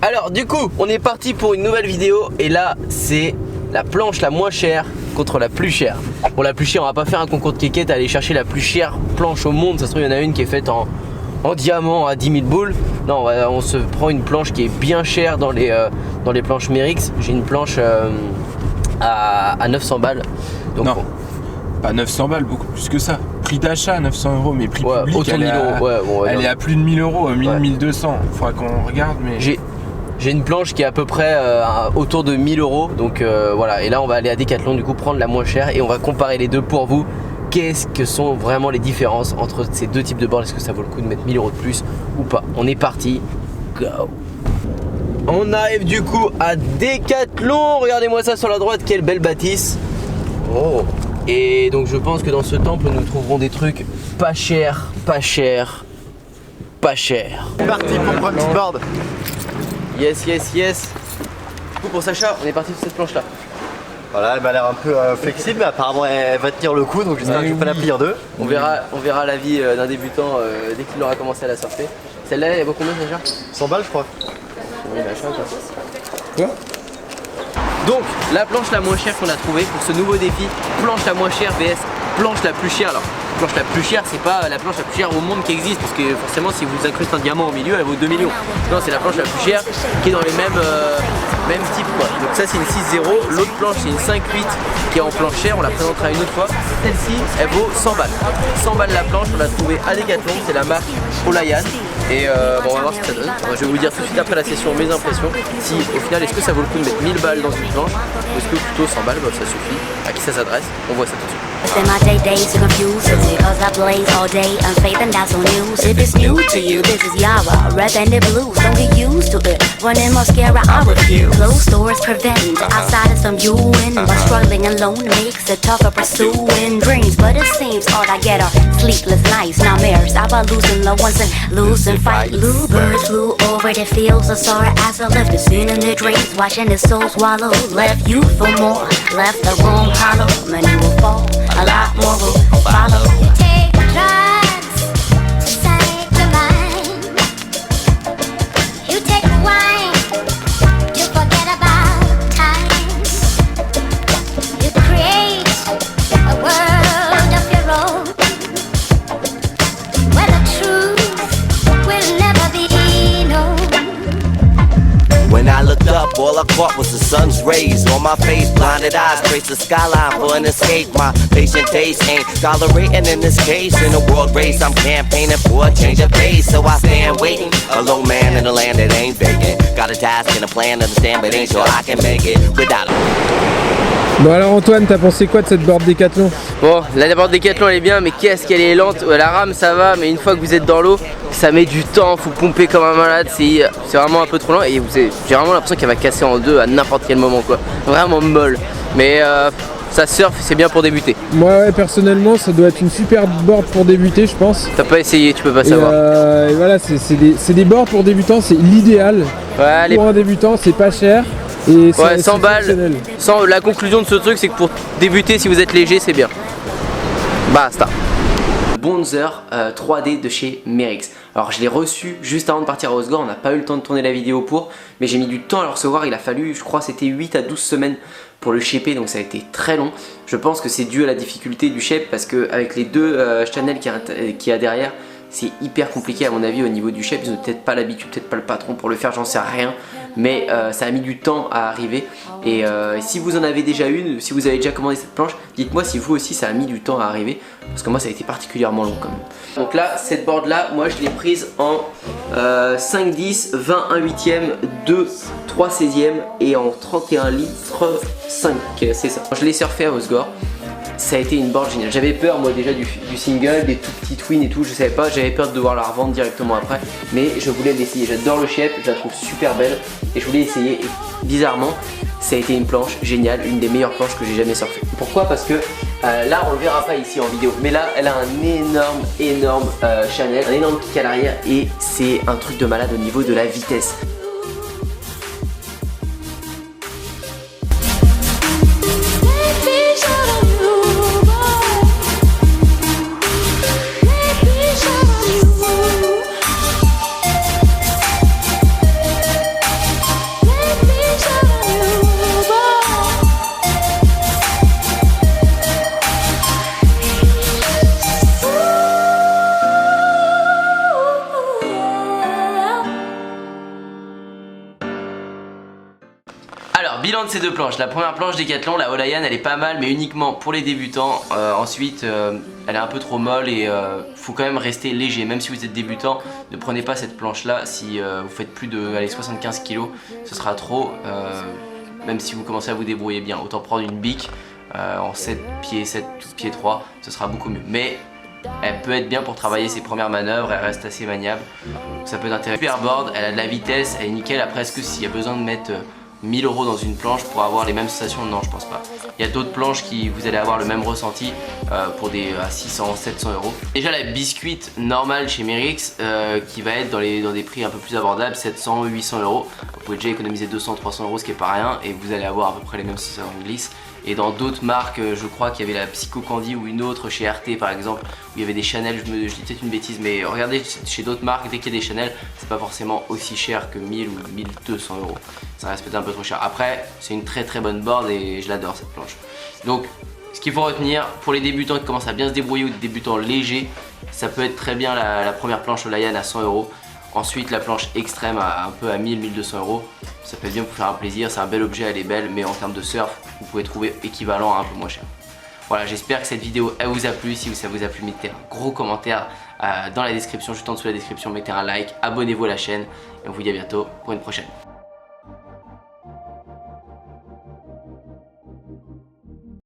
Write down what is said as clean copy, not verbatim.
Alors du coup on est parti pour une nouvelle vidéo. Et là c'est la planche la moins chère contre la plus chère. Pour la plus chère on va pas faire un concours de kékette, aller chercher la plus chère planche au monde. Ça se trouve il y en a une qui est faite en diamant à 10 000 boules. Non on se prend une planche qui est bien chère dans les planches Merix. J'ai une planche à 900 balles. Donc, non, pas 900 balles, beaucoup plus que ça. Prix d'achat 900 €, mais prix public elle, elle est à plus de 1000 €, 1000, 1200. Faudra qu'on regarde, mais j'ai une planche qui est à peu près autour de 1000 €. Donc voilà, et là on va aller à Decathlon du coup prendre la moins chère et on va comparer les deux pour vous. Qu'est-ce que sont vraiment les différences entre ces deux types de boards? Est-ce que ça vaut le coup de mettre 1000 € de plus ou pas? On est parti, go! On arrive du coup à Decathlon. Regardez-moi ça sur la droite, quelle belle bâtisse. Oh. Et donc je pense que dans ce temple nous trouverons des trucs pas chers, pas chers, pas chers. C'est parti pour prendre un petit board. Yes, yes, yes. Du coup pour Sacha, on est parti sur cette planche là. Voilà, elle m'a l'air un peu flexible, mais apparemment elle va tenir le coup, donc j'espère que je vais pas la plier en deux. On verra la vie d'un débutant dès qu'il aura commencé à la surfer. Celle-là, elle vaut combien Sacha? 100 balles je crois. Quoi? Donc la planche la moins chère qu'on a trouvée pour ce nouveau défi, planche la moins chère vs planche la plus chère. Alors planche la plus chère c'est pas la planche la plus chère au monde qui existe, parce que forcément si vous incrustez un diamant au milieu elle vaut 2 millions. Non, c'est la planche la plus chère qui est dans les mêmes types quoi. Donc ça c'est une 6.0, l'autre planche c'est une 5.8 qui est en planche chère, on la présentera une autre fois. Celle-ci elle vaut 100 balles. 100 balles la planche, on l'a trouvée à Decathlon, c'est la marque Olayan. Et bon, on va voir ce que ça donne. Je vais vous dire tout de suite après la session mes impressions. Si au final est-ce que ça vaut le coup de mettre 1000 balles dans une planche, ou est-ce que plutôt 100 balles ça suffit. À qui ça s'adresse? On voit ça tout de suite. Spend my days to confuse because I blaze all day unfaith and that's on news. If it's new to you, this is Yara, red banded blues. Don't get used to it. Running mascara, I refuse. Closed doors prevent outsiders from you win. But struggling alone makes it tougher pursuing dreams. But it seems all I get are sleepless nights, nightmares about losing loved ones and losing fight. Blue birds flew over the fields of sorrow as I left the scene in their dreams, watching the soul swallow. Left you for more, left the room hollow. Many will fall. A lot more will follow. You take drugs to save your mind. You take wine to forget about time. You create a world of your own, where the truth will never be known. When I looked up, all I caught was the sun's rays on my face. Blinded eyes trace the skyline for an escape. My patient taste ain't tolerating in this case. In a world race, I'm campaigning for a change of pace. So I stand waiting, a lone man in a land that ain't vacant. Got a task and a plan, understand, but ain't sure I can make it without Bon alors Antoine, t'as pensé quoi de cette board Decathlon? Bon, la board Decathlon elle est bien, mais qu'est-ce qu'elle est lente. La rame ça va, mais une fois que vous êtes dans l'eau, ça met du temps, faut pomper comme un malade, c'est vraiment un peu trop lent. Et j'ai vraiment l'impression qu'elle va casser en deux à n'importe quel moment quoi. Vraiment molle. Mais ça surf, c'est bien pour débuter. Moi ouais, personnellement ça doit être une super board pour débuter je pense. T'as pas essayé, tu peux pas savoir. Et voilà, c'est des boards pour débutants, c'est l'idéal. Ouais, pour un débutant c'est pas cher. Et ouais, 100 balles. La conclusion de ce truc c'est que pour débuter si vous êtes léger c'est bien. Basta. Bonzer 3D de chez Merix. Alors je l'ai reçu juste avant de partir à Osgore, on n'a pas eu le temps de tourner la vidéo pour, mais j'ai mis du temps à le recevoir, il a fallu, je crois c'était 8 à 12 semaines pour le shipper, donc ça a été très long. Je pense que c'est dû à la difficulté du shape, parce qu'avec les deux channels qu'il y a derrière, c'est hyper compliqué à mon avis au niveau du shape. Ils n'ont peut-être pas l'habitude, peut-être pas le patron pour le faire, j'en sais rien. Mais ça a mis du temps à arriver. Et si vous en avez déjà une, si vous avez déjà commandé cette planche, dites-moi si vous aussi ça a mis du temps à arriver. Parce que moi ça a été particulièrement long quand même. Donc là, cette board là, moi je l'ai prise en 5-10, 20 1 8e, 2, 3 16e et en 31 litres 5, c'est ça. Je l'ai surfé à Osgore. Ça a été une board géniale. J'avais peur moi déjà du single, des tout petits twins et tout, je savais pas, j'avais peur de devoir la revendre directement après, mais je voulais l'essayer. J'adore le shape, je la trouve super belle et je voulais essayer. Et bizarrement, ça a été une planche géniale, une des meilleures planches que j'ai jamais surfé. Pourquoi? Parce que là on le verra pas ici en vidéo, mais là elle a un énorme channel, un énorme kick à l'arrière et c'est un truc de malade au niveau de la vitesse. bilan de ces deux planches. La première planche Decathlon, la Olayan, elle est pas mal, mais uniquement pour les débutants. Ensuite, elle est un peu trop molle et faut quand même rester léger. Même si vous êtes débutant, ne prenez pas cette planche-là. Si vous faites plus de 75 kg, ce sera trop. Même si vous commencez à vous débrouiller bien, autant prendre une bic en 7 pieds 3, ce sera beaucoup mieux. Mais elle peut être bien pour travailler ses premières manœuvres, elle reste assez maniable, donc ça peut être intéressant. Superboard, elle a de la vitesse, elle est nickel. Après, est-ce que s'il y a besoin de mettre 1000 € dans une planche pour avoir les mêmes sensations? Non, je pense pas. Il y a d'autres planches qui vous allez avoir le même ressenti pour des 600, 700 €. Déjà la biscuite normale chez Merix qui va être dans des prix un peu plus abordables, 700, 800 €. Vous pouvez déjà économiser 200, 300 €, ce qui est pas rien, et vous allez avoir à peu près les mêmes sensations de glisse. Et dans d'autres marques, je crois qu'il y avait la Psycho Candy ou une autre chez RT par exemple, où il y avait des Chanel, je dis peut-être une bêtise, mais regardez chez d'autres marques, dès qu'il y a des Chanel, c'est pas forcément aussi cher que 1000 ou 1200 €. Ça reste peut-être un peu trop cher. Après, c'est une très très bonne board et je l'adore cette planche. Donc, ce qu'il faut retenir, pour les débutants qui commencent à bien se débrouiller ou des débutants légers, ça peut être très bien la première planche Olayan à 100 €. Ensuite, la planche extrême un peu à 1000, 1200 €. Ça peut être bien pour faire un plaisir, c'est un bel objet, elle est belle, mais en termes de surf, vous pouvez trouver équivalent à un peu moins cher. Voilà, j'espère que cette vidéo elle vous a plu. Si ça vous a plu, mettez un gros commentaire dans la description, juste en dessous de la description, mettez un like, abonnez-vous à la chaîne et on vous dit à bientôt pour une prochaine.